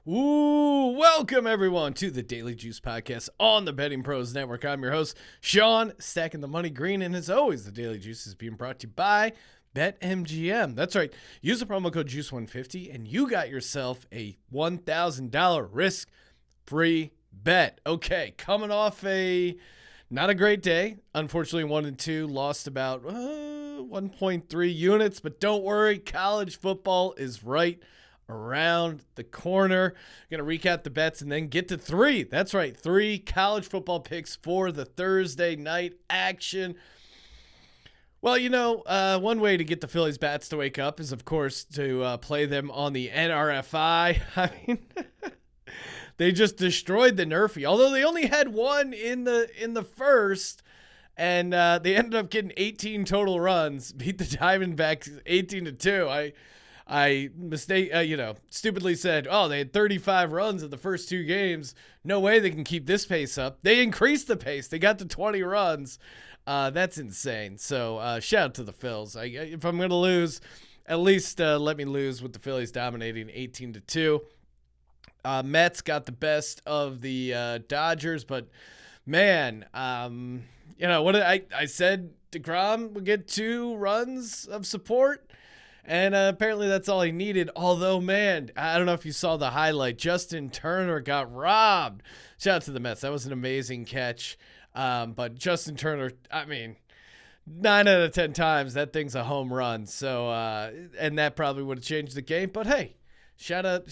Welcome everyone to the Daily Juice Podcast on the Betting Pros Network. I'm your host, Sean, stacking the money green, and as always, the Daily Juice is being brought to you by BetMGM. That's right. Use the promo code Juice150, and you got yourself a $1,000 risk-free bet. Okay, coming off not a great day. Unfortunately, 1 and 2 lost about 1.3 units, but don't worry, college football is right around the corner. Going to recap the bets and then get to 3. That's right, 3 college football picks for the Thursday night action. Well, one way to get the Phillies bats to wake up is, of course, to play them on the NRFI. I mean, they just destroyed the Nerfy. Although they only had 1 in the first, and they ended up getting 18 total runs, beat the Diamondbacks 18-2. I stupidly said, oh, they had 35 runs in the first 2 games. No way they can keep this pace up. They increased the pace. They got to 20 runs. That's insane. So shout out to the Phils. If I'm going to lose, at least let me lose with the Phillies dominating 18-2. Mets got the best of the Dodgers, but man, what I said, DeGrom would get 2 runs of support. And apparently that's all he needed. Although, man, I don't know if you saw the highlight. Justin Turner got robbed. Shout out to the Mets. That was an amazing catch. But Justin Turner, I mean, 9 out of 10 times, that thing's a home run. So, and that probably would have changed the game. But, hey, shout out.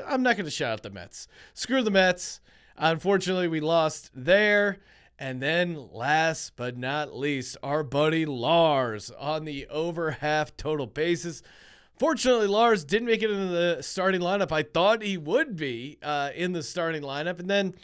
I'm not going to shout out the Mets. Screw the Mets. Unfortunately, we lost there. And then last but not least, our buddy Lars on the over half total basis. Fortunately, Lars didn't make it into the starting lineup. I thought he would be in the starting lineup. And then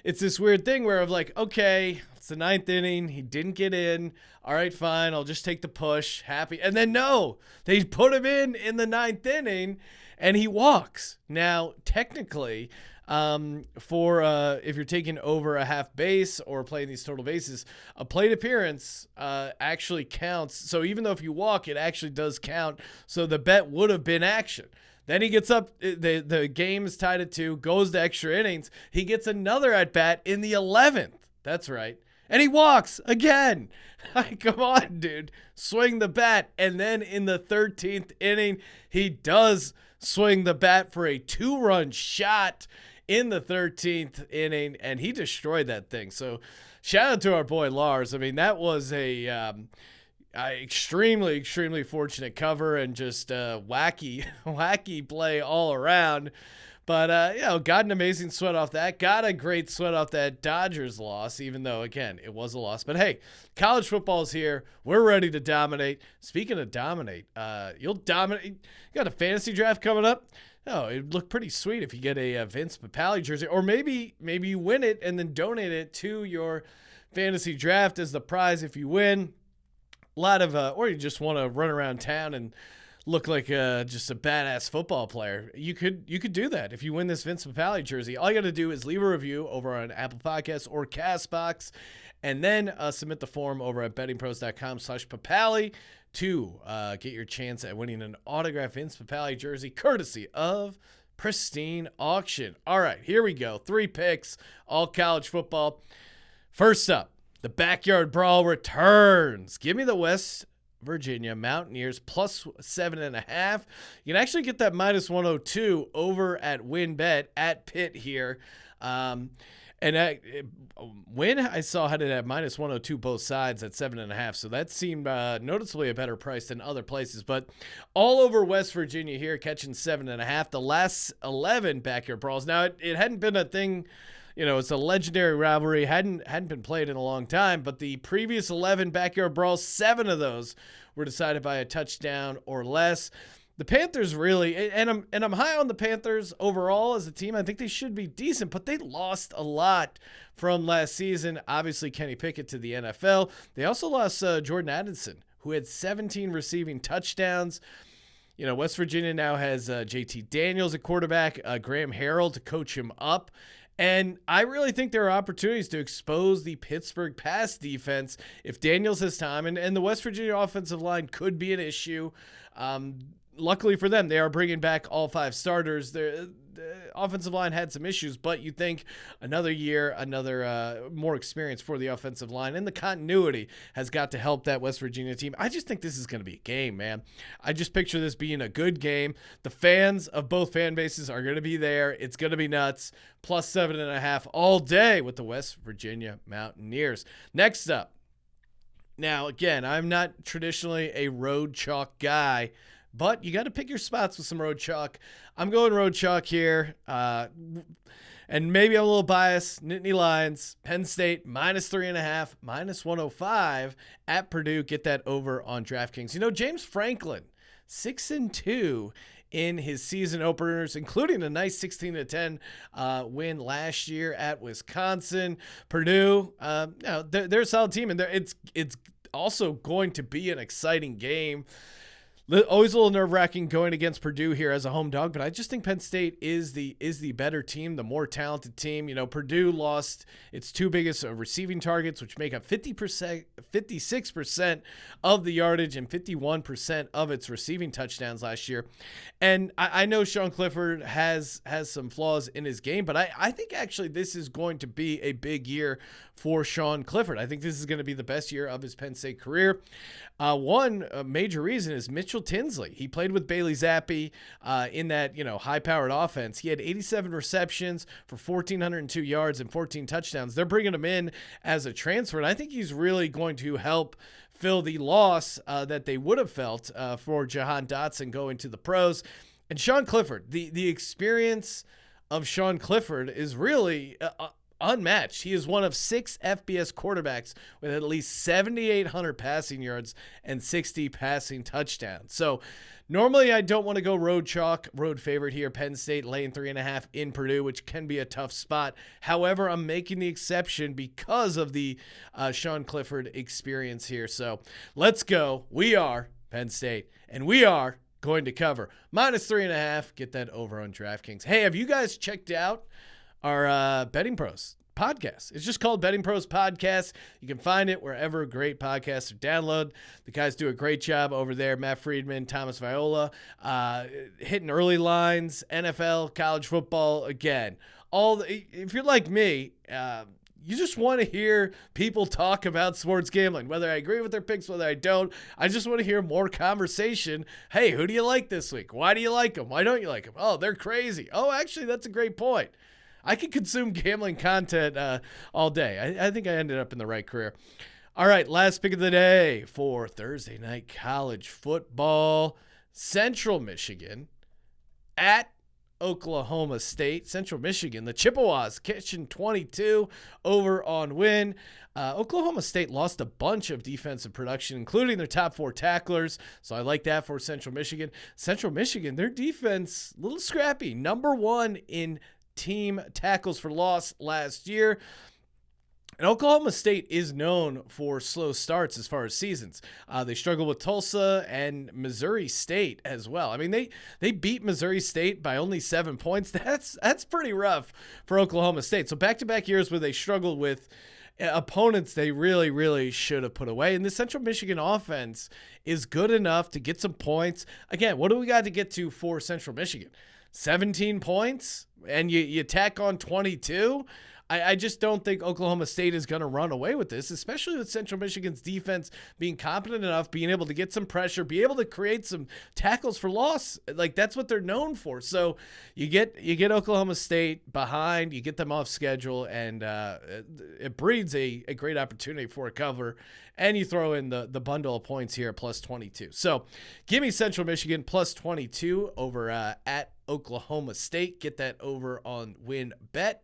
it's this weird thing where I'm like, okay, it's the 9th inning. He didn't get in. All right, fine. I'll just take the push. Happy. And then no, they put him in the 9th inning and he walks. Now, technically, if you're taking over a half base or playing these total bases, a plate appearance actually counts. So even though if you walk, it actually does count. So the bet would have been action. Then he gets up, the game is tied at 2, goes to extra innings. He gets another at bat in the 11th. That's right. And he walks again. Come on, dude. Swing the bat. And then in the 13th inning, he does swing the bat for a 2-run shot in the 13th inning, and he destroyed that thing. So shout out to our boy Lars. I mean, that was a extremely, extremely fortunate cover and just wacky play all around. But, got an amazing sweat off that. Got a great sweat off that Dodgers loss, even though, again, it was a loss. But, hey, college football's here. We're ready to dominate. Speaking of dominate, you'll dominate. You got a fantasy draft coming up. Oh, it'd look pretty sweet if you get a Vince Papale jersey. Or maybe you win it and then donate it to your fantasy draft as the prize if you win. A lot of, or you just want to run around town and look like just a badass football player. You could do that if you win this Vince Papale jersey. All you got to do is leave a review over on Apple Podcasts or CastBox, and then submit the form over at bettingpros.com/Papale to get your chance at winning an autographed Vince Papale jersey courtesy of Pristine Auction. All right, here we go. 3 picks, all college football. First up, the Backyard Brawl returns. Give me the West Virginia Mountaineers plus 7.5. You can actually get that minus 102 over at WynnBET at Pitt here. And Wynn, I saw had it at minus 102 both sides at 7.5. So that seemed noticeably a better price than other places. But all over West Virginia here, catching 7.5. The last 11 Backyard Brawls. Now, it hadn't been a thing. It's a legendary rivalry. Hadn't been played in a long time, but the previous 11 Backyard Brawls, 7 of those were decided by a touchdown or less. The Panthers really, and I'm high on the Panthers overall as a team. I think they should be decent, but they lost a lot from last season. Obviously, Kenny Pickett to the NFL. They also lost Jordan Addison, who had 17 receiving touchdowns. West Virginia now has JT Daniels at quarterback, Graham Harrell to coach him up. And I really think there are opportunities to expose the Pittsburgh pass defense if Daniels has time. And the West Virginia offensive line could be an issue. Luckily for them, they are bringing back all 5 starters. offensive line had some issues, but you think another year, another more experience for the offensive line, and the continuity has got to help that West Virginia team. I just think this is going to be a game, man. I just picture this being a good game. The fans of both fan bases are going to be there. It's going to be nuts. Plus 7.5 all day with the West Virginia Mountaineers. Next up. Now, again, I'm not traditionally a road chalk guy, but you got to pick your spots with some road chalk. I'm going road chalk here. And maybe I'm a little biased. Nittany Lions, Penn State, minus 3.5, minus 105 at Purdue. Get that over on DraftKings. You know, James Franklin, 6-2 in his season openers, including a nice 16-10 win last year at Wisconsin. Purdue, they're a solid team, and it's also going to be an exciting game. Always a little nerve-wracking going against Purdue here as a home dog, but I just think Penn State is the better team, the more talented team. You know, Purdue lost its two biggest receiving targets, which make up 56% of the yardage and 51% of its receiving touchdowns last year. And I know Sean Clifford has some flaws in his game, but I think actually this is going to be a big year for Sean Clifford. I think this is going to be the best year of his Penn State career. One major reason is Mitchell Tinsley. He played with Bailey Zappi in that, high-powered offense. He had 87 receptions for 1,402 yards and 14 touchdowns. They're bringing him in as a transfer, and I think he's really going to help fill the loss that they would have felt for Jahan Dotson going to the pros. And Sean Clifford, the experience of Sean Clifford is really unmatched. He is one of 6 FBS quarterbacks with at least 7,800 passing yards and 60 passing touchdowns. So normally I don't want to go road chalk, road favorite here. Penn State laying 3.5 in Purdue, which can be a tough spot. However, I'm making the exception because of the Sean Clifford experience here. So let's go. We are Penn State, and we are going to cover minus 3.5. Get that over on DraftKings. Hey, have you guys checked out our Betting Pros podcast? It's just called Betting Pros Podcast. You can find it wherever great podcasts are downloaded. The guys do a great job over there. Matt Friedman, Thomas Viola, hitting early lines, NFL, college football. Again, if you're like me, you just want to hear people talk about sports gambling, whether I agree with their picks, whether I don't. I just want to hear more conversation. Hey, who do you like this week? Why do you like them? Why don't you like them? Oh, they're crazy. Oh, actually, that's a great point. I could consume gambling content all day. I think I ended up in the right career. All right, last pick of the day for Thursday night college football. Central Michigan at Oklahoma State. Central Michigan, the Chippewas catching 22 over on Win. Oklahoma State lost a bunch of defensive production, including their top 4 tacklers. So I like that for Central Michigan. Central Michigan, their defense, a little scrappy. Number 1 in team tackles for loss last year. And Oklahoma State is known for slow starts as far as seasons. They struggle with Tulsa and Missouri State as well. I mean, they beat Missouri State by only 7 points. That's pretty rough for Oklahoma State. So back-to-back years where they struggled with opponents they really, really should have put away. And the Central Michigan offense is good enough to get some points. Again, what do we got to get to for Central Michigan? 17 points? And you tack on 22? I just don't think Oklahoma State is going to run away with this, especially with Central Michigan's defense being competent enough, being able to get some pressure, be able to create some tackles for loss. Like, that's what they're known for. So you get Oklahoma State behind, you get them off schedule, and it breeds a great opportunity for a cover. And you throw in the bundle of points here, plus 22. So give me Central Michigan plus 22 over at Oklahoma State. Get that over on WinBet.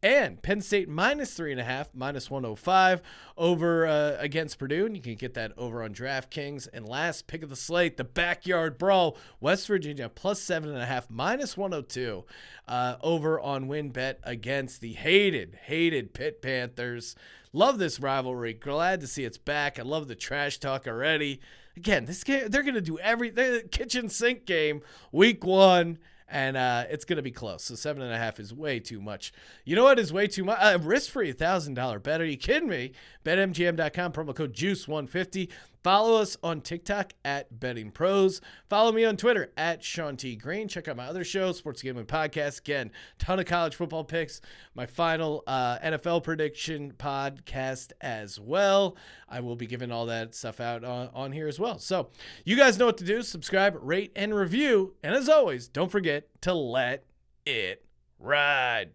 And Penn State minus 3.5, minus 105 over against Purdue. And you can get that over on DraftKings. And last pick of the slate, the backyard brawl, West Virginia plus 7.5, minus 102 over on WinBet against the hated Pitt Panthers. Love this rivalry. Glad to see it's back. I love the trash talk already. Again, this game, they're going to do everything. Kitchen sink game, week 1. And it's going to be close. So 7.5 is way too much. You know what is way too much? Risk-free $1,000 bet. Are you kidding me? BetMGM.com, promo code JUICE150. Follow us on TikTok at Betting Pros. Follow me on Twitter at Sean T. Green. Check out my other show, Sports Gambling Podcast. Again, ton of college football picks. My final NFL prediction podcast as well. I will be giving all that stuff out on here as well. So you guys know what to do. Subscribe, rate, and review. And as always, don't forget to let it ride.